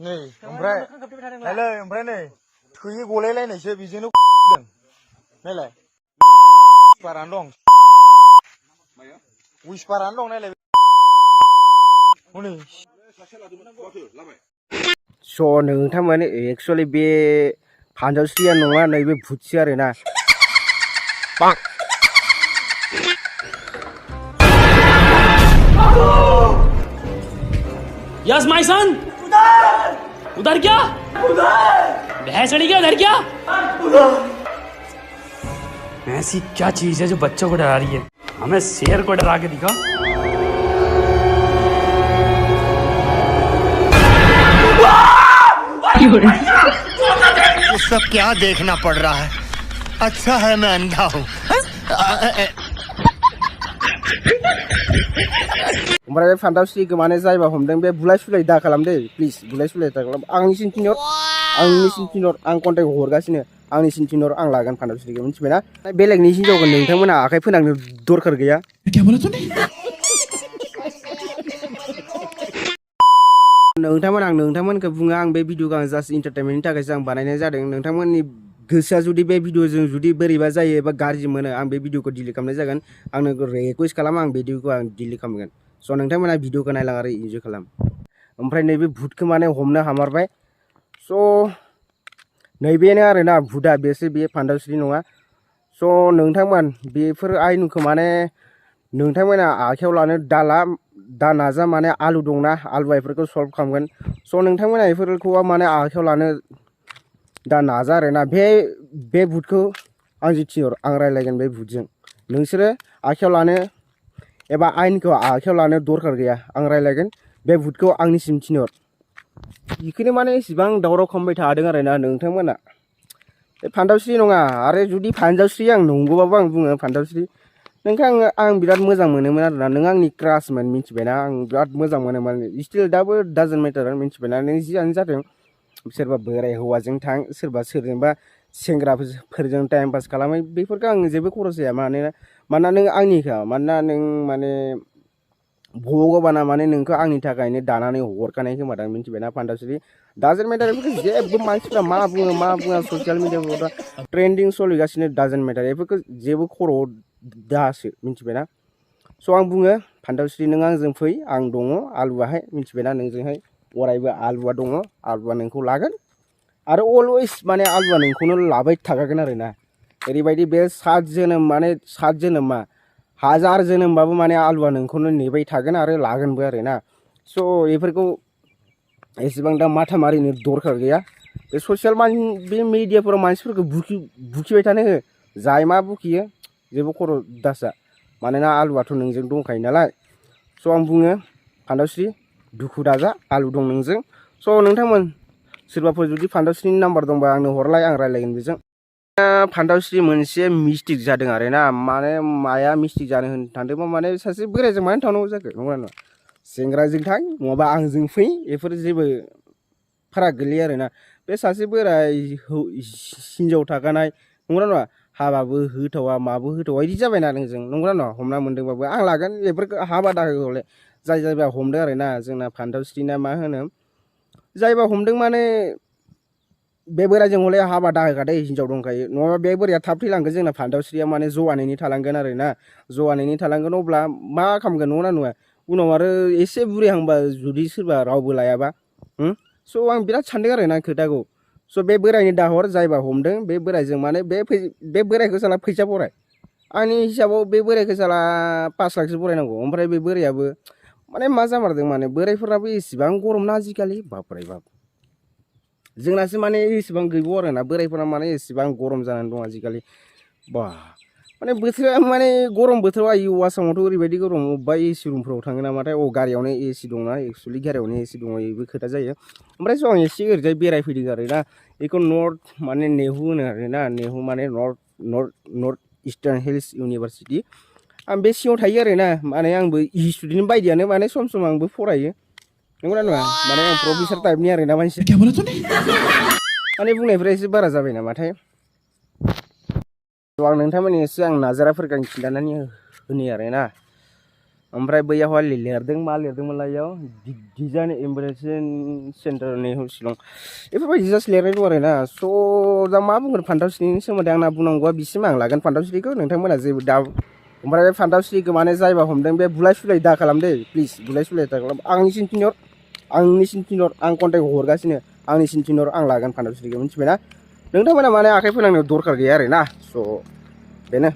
नै ओमफ्राय नायलाय ओमफ्राय नै थैयै गलायलायनायसो बेजोंनो नायलाय बारानो दं उइसपारानो दं नायलाय हनै स' नोंथांमोन एक्चुअली बे फानजावस्रिया नङा नैबे भुतसो आरोना यस माय सन उधर क्या भैंसड़ी क्या उधर क्या ऐसी क्या चीज है जो बच्चों को डरा रही है हमें शेर को डरा के दिखा ये सब क्या देखना पड़ रहा है अच्छा है मैं अंधा हूँ ओमफ्राय बे फानजावस्रि गोमानो जायबा हमदों बे बुलाय सुलाय दा खालाम दे प्लिज बुलाय सुलाय दा खालाम आंनिसिम थिनहर आं कन्टेक्ट हरगासिनो आंनिसिम थिनहर आं लागोन फानजावस्रिखौ मिथिबायना बेलेगनि हिनजावखौ नोंथांमोना आखाइ फोनांनो दरखार गैया नोंथांमोन आं नोंथांमोनखौ बुङो आं बे भिडिअखौ आं जास्ट इन्टारटेनमेन्टनि थाखायसो आं बानायनाय जादों नोंथांमोननि गोसोआ जुदि बे भिडिअजों जुदि बोरैबा जायो एबा गाज्रि मोनो आं बे भिडिअखौ डिलिट खालामनाय जागोन आंनो रिक्वेस्ट खालाम आं भिडिअखौ आं डिलिट खालामगोन स' नोंथांमोना भिडिअखौ नायलां आरो इन्जय खालाम ओमफ्राय नैबे भुतखौ माने हमनो हामारबाय स' नैबेनो आरोना भुतआ बेसो बे फानजावस्रि नङा स' नोंथांमोन बेफोर आयेनखौ माने नोंथांमोना आखायाव लानो दा नाजा माने आलु दंना आलु बेफोरखौ सल्भ खालामगोन स' नोंथांमोना बेफोरखौ माने आखायाव लानो दा नाजा आरोना बे भुतखौ आंजों थिनहर आं रायज्लायगोन बे भुतजों नोंसोरो आखायाव लानो एबा आयेनखौ आखायाव लानो दरखार गैया आं रायज्लायगोन बे भुतखौ आंनिसिम थिनहर बेखौनो माने इसेबां दावराव खालामबाय थादों आरोना नोंथांमोना बे फानजावस्रि नङा आरो जुदि फानजावस्रि आं नंगौबाबो आं बुङो फानजावस्रि नोंखौ आं बिराद मोजां मोनोमोन आरोना नों आंनि क्रासमोन मिथिबायना आं बिराद मोजां मोनोमोन स्टिल दाबो डाजन्ट मेटार मिथिबायना नों जियानो जादों सोरबा बोराय हौवाजों थां सोरबा सोरजोंबा सेंग्राफोरजों टाइम पास खालामो बेफोरखौ आं जेबो खरस जाया मानोना नों आंनिखा मानोना नों माने भगबाना माने नोंखौ आंनि थाखायनो दानानै हरखानाय खोमादां मिथिबायना फानजावस्रि डाजन्ट मेटार बेफोरखौ जेबो मानसिफ्रा मा बुङा ससियेल मिडियाफ्राव दा ट्रेन्डिं सोलिगासिनो डाजन्ट मेटार बेफोरखौ जेबो खर'आव दासो मिथिबायना स' आं बुङो फानजावस्रि नों आंजों फै आं दङ आलुआहाय मिथिबायना नोंजोंहाय अरायबो आलुआ दङ आलुआ नोंखौ लागोन आरो अलवेज माने आलुआ नोंखौनो लाबाय थाखागोन आरोना ओरैबायदि बे 7 जोनोम मा 1000 जोनोमबाबो माने आलुआ नोंखौनो नेबाय थागोन आरो लागोनबो आरोना स' बेफोरखौ एसेबां दा माथा मारिनो दरखार गैया बे ससियेल बे मिडियाफोराव मानसिफोरखौ बुखिबाय थानो हो जाय मा बुखियो जेबो खर' दासा मानोना आलुआथ' नोंजों दंखायो नालाय स' आं बुङो फानजावस्रि दुखु दाजा आलु दं नोंजों स' नोंथांमोन सोरबाफोर जुदि फानजावस्रिनि नाम्बार दंबा आंनो हरलाय आं रायज्लायगोन बेजों फानजावस्रि मोनसे मिस्टेक जादों आरोना माने माया मिस्टेक जानो होनो थांदोंबा माने सासे बोरायजों मानो थांनांगौ जाखो नंगौना नङा सेंग्राजों थां नङाबा आंजों फै बेफोर जेबो फाराग गोलैया आरोना बे सासे बोराय हिनजाव थाखानाय नंगौना नङा हाबाबो होथावा माबो होथावा बिदि जाबायना नोंजों नंगौना नङा हमना मोन्दोंबाबो आं लागोन बेफोरखौ हाबा दाहोले जायबा हमदों आरोना जोंना फानजावस्रिना मा होनो जायबा हमदों माने बे बोरायजों हले हाबा दाहोखादे हिनजाव दंखायो नङाबा बे बोराया थाब थैलांगोन जोंना फानजावस्रिया माने जौवानैनि थालांगोन आरोना जौवानैनि थालांगोन अब्ला मा खालामगोन नंगौना नङा उनाव आरो एसे बुरैहांबा जुदि सोरबा रावबो लायाबा स' आं बिराद सानदों आरोना खोथाखौ स' बे बोरायनि दाहर जायबा हमदों बे बोरायजों माने बे बोरायखौ साला फैसा बराय आंनि हिसाबाव बे बोरायखौ साला 5 लाखसो बरायनांगौ ओमफ्राय बे बोरायाबो माने मा जामारदों माने बोरायफोराबो एसेबां गरम ना आजिखालि बापरे बाप जोंनासो माने एसेबां गैबाव आरोना बोरायफोरा माने एसेबां गरम जानानै दं आजिखालि बा माने बोथोरा माने गरम बोथोराव आयु आसामावथ' ओरैबायदि गरम अबेबा एसि रुमफ्राव थाङो नामाथाय गारियावनो एसि दंना एक्सुवेलि गारियावनो एसि दङ बेबो खोथा जायो ओमफ्राय स' आं एसे ओरैजाय बेरायफैदों आरोना बेखौ नर्थ माने नेहु होनो आरोना नेहु माने नर्थ इस्टार्न हिल्स इउनिभारसिटि आं बे सिङाव थायो आरोना माने आंबो स्टुडेन्ट बायदियानो माने सम सम आंबो फरायो नंगौना नङा माने आं प्रफेसार टाइपनि आरोना मानसि माने बुंनायफ्रा एसे बारा जाबाय नामाथाय आं नोंथांमोननि एसे आं नाजाराफोरखौ आं खिन्थानानै होनो आरोना ओमफ्राय बैयावहाय लिरदों मा लिरदोंमोनलाय इयाव डिजाइन इम्प्रेसन सेन्टारनि शिलं बेफोरबायदि जास्ट लिरनाय दं आरोना स' दा मा बुंगोन फान्थाव सिरिनि सोमोन्दै आंना बुंनांगौआ बिसिम आं लागोन फान्थाव सिरिखौ नोंथांमोना जेबो दा ओमफ्राय बे फान्थाव सिरिखौ माने जायबा हमदों बे बुलाय सुलाय दा खालामदे प्लिज बुलाय सुलाय दा खालाम आंनिसिम थिनहर आं कन्टेक्ट हरगासिनो आंनिसिम थिनहर आं लागोन फान्थाव सिरिखौ मिथिबायना नोंथांमोना माने आखाइ फोनांनो दरखार गैया आरोना स' बेनो